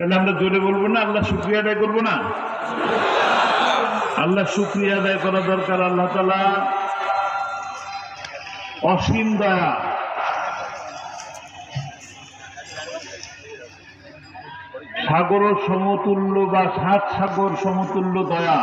তাহলে আমরা জোরে বলবো না, আল্লাহ শুকরিয়া আদায় করবো না? আল্লাহ শুকরিয়া আদায় করা দরকার। আল্লাহ তাআলা অসীম দয়া, সাগর সমতুল্য বা ৭ সাগর সমতুল্য দয়া,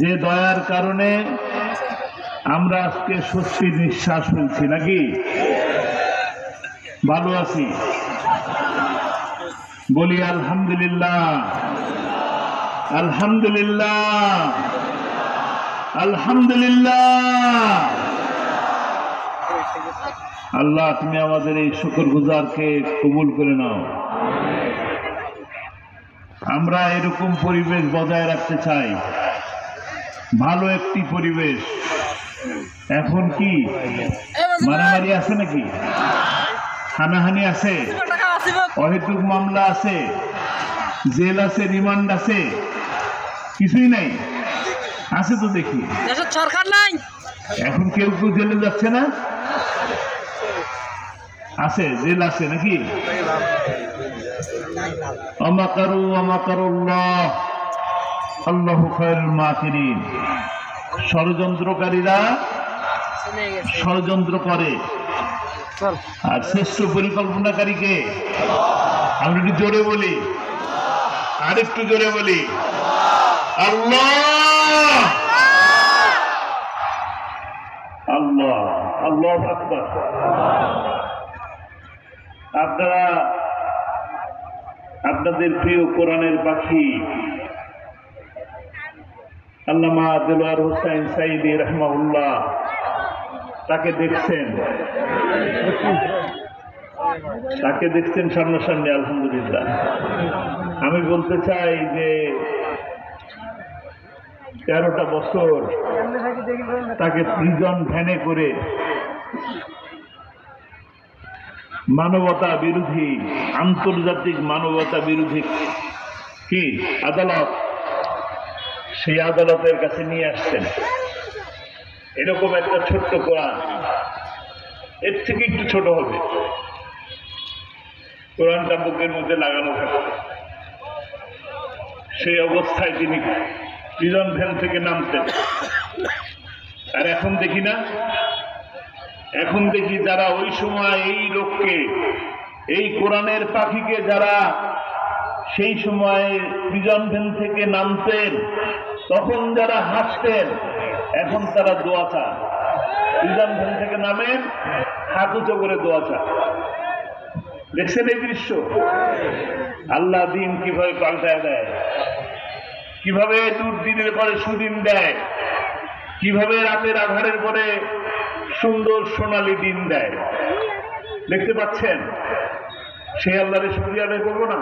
যে দয়ার কারণে আমরা আজকে স্বস্তির নিঃশ্বাস ফেলছি, নাকি ভালো আছি? বলি আলহামদুলিল্লাহ, আলহামদুলিল্লাহ, আলহামদুলিল্লাহ। আল্লাহ তুমি আমাদের এই শুকরগুজারকে কবুল করে নাও। আমরা এরকম পরিবেশ বজায় রাখতে চাই, ভালো একটি পরিবেশ। এখন কি মারামারি আছে নাকি? হানাহানি আছে? অহেতুক মামলা আছে? জেল আছে? রিমান্ড আছে? কিছুই নাই? আছে তো দেখি। সরকার নাই, এখন কেউ কেউ জেলে যাচ্ছে না? আছে, জেল আছে নাকি? আমাকারু আমাকারুল্লাহ আল্লাহু খায়রুল মাকিরিন। ষড়যন্ত্রকারীরা ষড়যন্ত্র করে, আর শ্রেষ্ঠ পরিকল্পনাকারীকে? আমরা একটু জোরে বলি, আর একটু জোরে বলি, আল্লাহ আল্লাহ আল্লাহু আকবার। আপনারা আপনাদের প্রিয় কোরআনের পাখি আল্লামা দেলোয়ার হোসাইন সাঈদী রাহমাহুল্লাহ, তাকে দেখছেন, তাকে দেখছেন সামনাসামনি, আলহামদুলিল্লাহ। আমি বলতে চাই যে 13টা বছর তাকে প্রিজন ভ্যানে করে মানবতা বিরোধী, আন্তর্জাতিক মানবতা বিরোধী কি আদালত, সেই আদালতের কাছে নিয়ে আসছেন। এরকম একটা ছোট্ট কোরআন, এর থেকে একটু ছোট হবে, কোরআনটা বুকের মধ্যে লাগানো থাকে। সেই অবস্থায় তিনি প্রিজন ভ্যান থেকে নামতেন। আর এখন দেখি না, এখন দেখি যারা ওই সময় এই লোককে, এই কোরআনের পাখিকে যারা সেই সময় প্রিজন ভ্যান থেকে নামতেন, তখন যারা হাসতেন, এখন তারা দোয়া চান। প্রিজন ভ্যান থেকে নামেন, হাত উঁচু করে দোয়া চান। দেখছেন এই দৃশ্য? আল্লাহ দিন কিভাবে পাল্টায় দেয়, কিভাবে দুর্দিনের পরে সুদিন দেয়, কিভাবে রাতের আধারের পরে সুন্দর সোনালী দিন দেয়। দেখতে পাচ্ছেন? সেই আল্লাহর শুকরিয়া আদায় করবো না?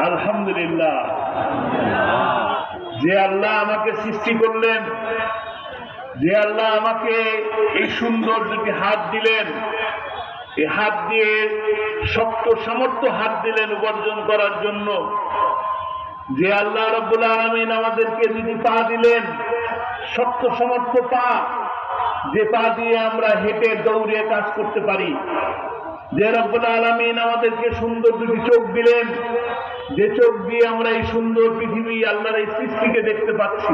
আলহামদুলিল্লাহ। যে আল্লাহ আমাকে সৃষ্টি করলেন, যে আল্লাহ আমাকে এই সুন্দর দুটি হাত দিলেন, এই হাত দিয়ে শক্ত সামর্থ্য হাত দিলেন উপার্জন করার জন্য, যে আল্লাহ রাব্বুল আলামিন আমাদেরকে দুটি পা দিলেন, শক্ত সামর্থ্য পা, যে পা দিয়ে আমরা হেঁটে দৌড়ে কাজ করতে পারি, যে রাব্বুল আলামিন আমাদেরকে সুন্দর দুটি চোখ দিলেন, যে চোখ দিয়ে আমরা এই সুন্দর পৃথিবী, আল্লাহর এই সৃষ্টিকে দেখতে পাচ্ছি,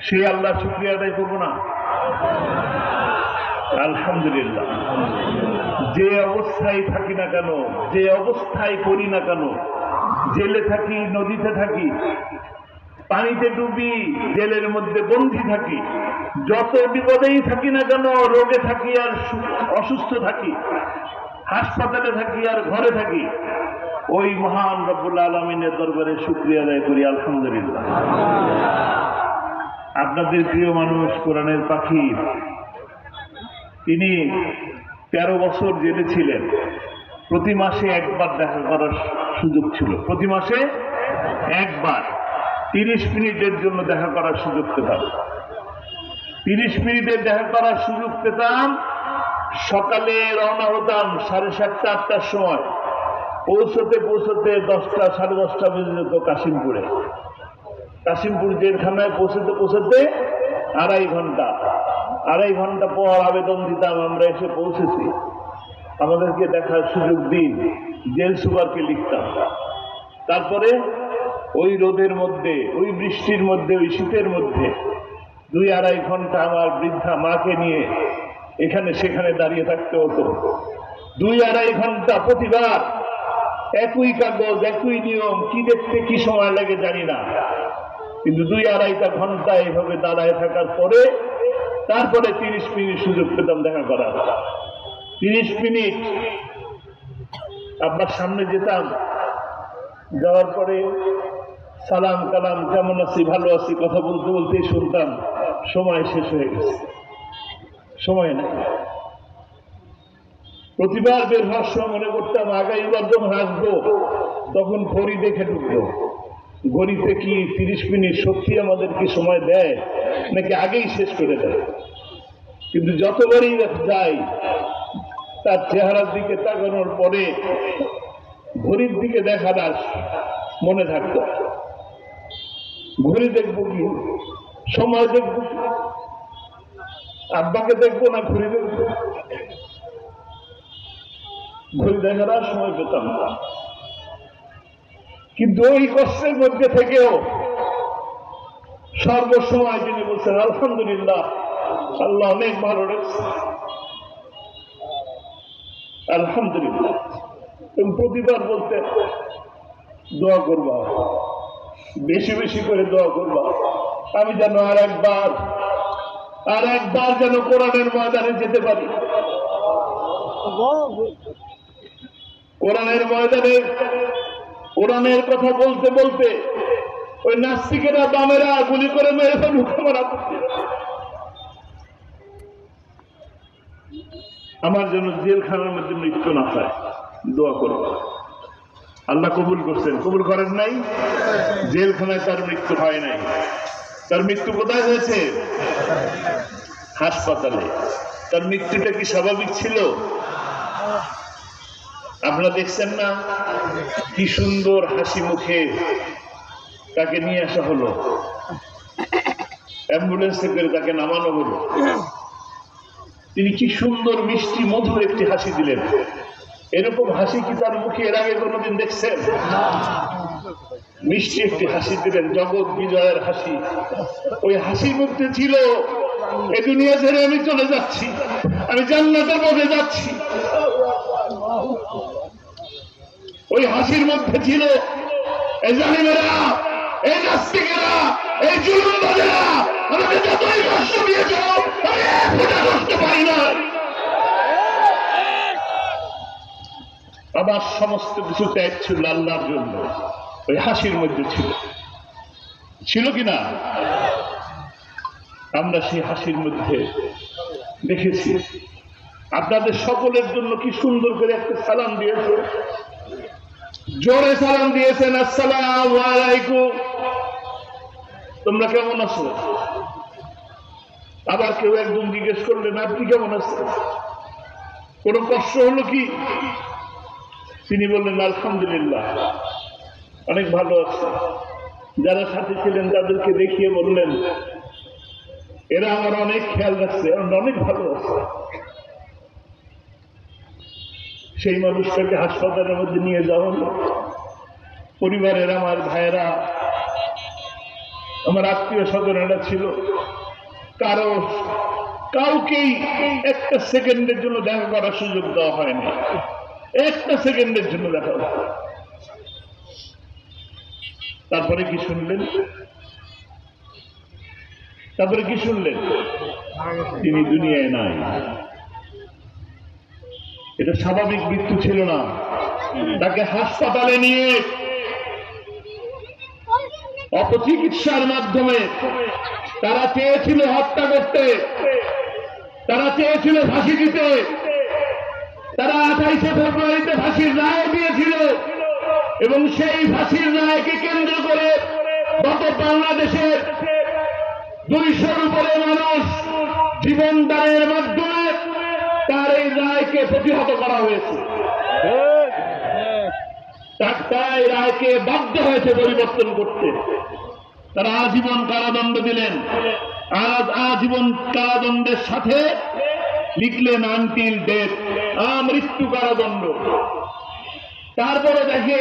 সেই আল্লাহ শুকরিয়া আদায় করবো না? আলহামদুলিল্লাহ। যে অবস্থায় থাকি না কেন, যে অবস্থায় করি না কেন, জেলে থাকি, নদীতে থাকি, পানিতে ডুবি, জেলের মধ্যে বন্দী থাকি, যত বিপদেই থাকি না কেন, রোগে থাকি আর অসুস্থ থাকি, হাসপাতালে থাকি আর ঘরে থাকি, ওই মহান রব্বুল আলামিনের দরবারে শুকরিয়া আদায় করি, আলহামদুলিল্লাহ। আপনাদের প্রিয় মানুষ কোরআনের পাখি, তিনি 13 বছর জেলে ছিলেন। প্রতি মাসে একবার দেখা করার সুযোগ ছিল, প্রতি মাসে একবার 30 মিনিটের জন্য দেখা করার সুযোগ পেতাম। 30 মিনিটের দেখা করার সুযোগ পেতাম। সকালে রওনা হতাম 7:30 8টার সময়, পৌঁছতে পৌঁছতে 10টা 10:30 বেজে যেত কাশিমপুরে। কাশিমপুর জেলখানায় পৌঁছতে পৌঁছতে 2.5 ঘন্টা। 2.5 ঘন্টা পর আবেদন দিতাম, আমরা এসে পৌঁছেছি। আমাদেরকে দেখার সুযোগ দিন, জেল সুপারকে লিখতাম। তারপরে ওই রোদের মধ্যে, ওই বৃষ্টির মধ্যে, ওই শীতের মধ্যে 2-2.5 ঘন্টা আমার বৃদ্ধা মাকে নিয়ে এখানে সেখানে দাঁড়িয়ে থাকতে হতো। 2-2.5 ঘন্টা প্রতিবার, একই কাগজ, একই নিয়ম, কি দেখতে কি সময় লাগে জানি না, কিন্তু 2-2.5 ঘন্টা এইভাবে দাঁড়ায় থাকার পরে তারপরে 30 মিনিট সুযোগ পেতাম দেখা করার। 30 মিনিট আব্বার সামনে যেতাম, যাওয়ার পরে সালাম কালাম, কেমন আছি, ভালো আছি, কথা বলতে বলতেই শুনতাম সময় শেষ হয়ে গেছে, সময় নাই। প্রতিবার বের হওয়ার সময় মনে করতাম আগামীবার যখন আসবো তখন ঘড়ি দেখে ঢুকবো, ঘড়িতে কি 30 মিনিট সত্যি আমাদেরকে সময় দেয় নাকি আগেই শেষ করে দেয়। কিন্তু যতবারই যাই তার চেহারার দিকে তাকানোর পরে ঘড়ির দিকে দেখার আর মনে থাকতো, ঘড়ি দেখবো কি, সময় দেখবো, আব্বাকে দেখবো না ঘড়ি দেখবো, ঘড়ি দেখার আর সময় পেতাম না। কিন্তু ওই কষ্টের মধ্যে থেকেও সর্বসময় তিনি বলছেন আলহামদুলিল্লাহ, আল্লাহ অনেক ভালো রেখেছে, আলহামদুলিল্লাহ। তুমি প্রতিবার বলতে দোয়া করবা, বেশি বেশি করে দোয়া করবা, আমি যেন আর একবার যেন কোরআনের ময়দানে যেতে পারি। কোরআনের ময়দানে কোরআনের কথা বলতে বলতে ওই নাস্তিকেরা বামেরা গুলি করে মেরে ফেলুক, আমার জন্য জেলখানার মধ্যে মৃত্যু না হয়, দোয়া করব। আল্লাহ কবুল করছেন, কবুল করেন নাই? জেলখানায় তার মৃত্যু হয় নাই। তার মৃত্যু কোথায় হয়েছে? হাসপাতালে। তার মৃত্যুটা কি স্বাভাবিক ছিল? আপনারা দেখছেন না কি সুন্দর হাসি মুখে তাকে নিয়ে আসা হলো, অ্যাম্বুলেন্সে করে তাকে নামানো হলো। তিনি কি সুন্দর মিষ্টি মধুর একটি হাসি দিলেন। এরকম হাসি কি তার মুখে এর আগে কোনোদিন দেখছেন? মিষ্টি একটি হাসি দিলেন, জগৎ বিজয়ের হাসি। ওই হাসির মধ্যে ছিল এই দুনিয়া ছেড়ে আমি চলে যাচ্ছি, আমি জান্নাতের পথে যাচ্ছি। ওই হাসির মধ্যে ছিল এই জালিমেরা, এই নাস্তিকেরা, এই জুলুমবাজেরা আমাকে যতই কষ্ট দিয়েছ আমি এক ফোঁটা কষ্ট পাই না। আবার সমস্ত কিছু ত্যাগ ছিল আল্লাহর জন্য, ওই হাসির মধ্যে ছিল কিনা? আমরা সেই হাসির মধ্যে দেখেছি। আপনাদের সকলের জন্য কি সুন্দর করে একটা সালাম দিয়েছে, জোরে সালাম দিয়েছেন, আসসালামু আলাইকুম, তোমরা কেমন আছো? আবার কেউ একজন জিজ্ঞেস করলেন আপনি কেমন আছেন, কোনো কষ্ট হলো কি? তিনি বললেন আলহামদুলিল্লাহ, অনেক ভালো আছে। যারা সাথে ছিলেন তাদেরকে দেখিয়ে বললেন এরা আমার অনেক খেয়াল রাখছে, অনেক ভালো আছে। সেই মানুষটাকে হাসপাতালের মধ্যে নিয়ে যাওয়া হলো। পরিবারের আমার ভাইয়েরা, আমার আত্মীয় স্বজনেরা ছিল, কাউকেই একটা সেকেন্ডের জন্য দেখা করার সুযোগ দেওয়া হয়নি, একটা সেকেন্ডের জন্য দেখা হলো। তারপরে কি শুনলেন? তিনি দুনিয়ায় নাই। এটা স্বাভাবিক মৃত্যু ছিল না। তাকে হাসপাতালে নিয়ে অপচিকিৎসার মাধ্যমে তারা চেয়েছিল হত্যা করতে, তারা চেয়েছিল ফাঁসি দিতে। তারা 28শে ফেব্রুয়ারিতে ফাঁসির রায় দিয়েছিল এবং সেই ফাঁসির রায়কে কেন্দ্র করে গত বাংলাদেশের 200-র উপরে মানুষ জীবনদানের মাধ্যমে তার এই রায়কে প্রতিহত করা হয়েছে। তাই রায়কে বাধ্য হয়েছে পরিবর্তন করতে। তারা আজীবন কারাদণ্ড দিলেন। আজীবন কারাদণ্ডের সাথে লিখলেন আনটিল ডেথ, মৃত্যু কারাদণ্ড। তারপরে দেখে